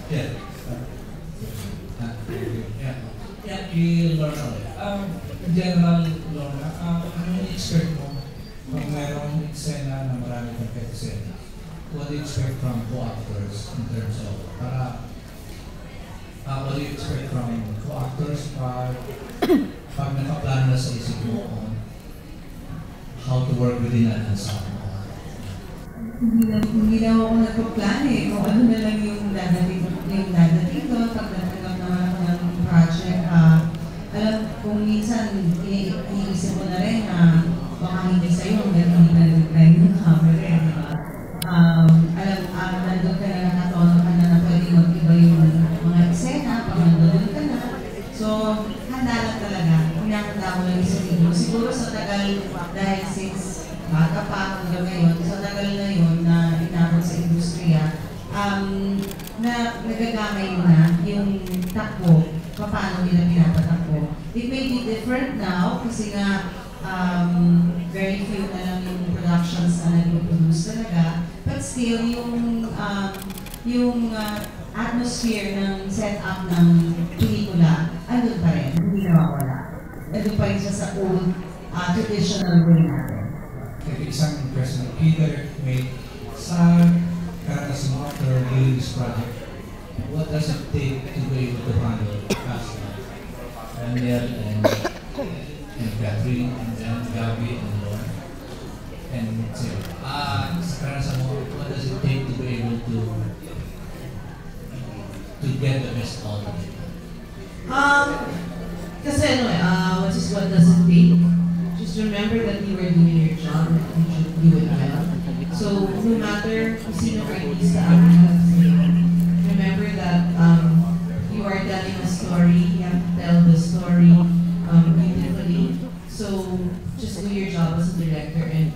Yeah. Lorna, in general, Lorna, ano yung expect mo kung mayroong eksena na marami kang eksena? What do you expect from co-actors in terms of, what do you expect from co-actors pag nakaplano na sa isip mo on how to work within an ensemble? Hindi na ako nagpa-plan eh. Kung ano na lang yung dadating doon, pag natanggap naman ako ng project, alam, kung minsan, iniisip mo na rin na baka hindi sa'yo, hanggang hindi na rin yung camera eh, di ba? Nandun ka na nakatono ka na pwede mag-iba yung mga eksena, pag nandun ka na. So, handa lang talaga. Hinahanda mo lang yung sarili mo. Siguro sa tagal, dahil since bata pa hanggang ngayon, sa tagal na yun na inabot sa industriya, na nagagamay mo na yung takbo, paano nila pinapatakbo. It may be different now kasi nga very few na lang yung productions na nag-produce talaga, but still yung atmosphere ng setup ng pelikula, andun pa rin, hindi nawawala. Andun pa rin siya sa old traditional way natin. Isang question, Peter made sa as an author doing this project, what does it take to be able to handle cast Daniel and Catherine and then Gabby and Lauren and Sarah? Sa what does it take to be able to get the best out of it? Kasi what does it take? Just remember that you were doing your job and you should do it well. So, no matter kung sino artista ang remember that you are telling a story, you have to tell the story beautifully. So, just do your job as a director and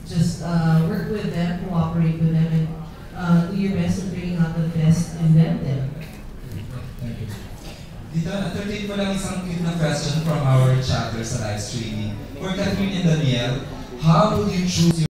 just work with them, cooperate with them, and do your best in bringing out the best in them. Thank you. Dito, entertain ko lang isang cute na question from our chatter sa live streaming. For Catherine and Daniel, how would you choose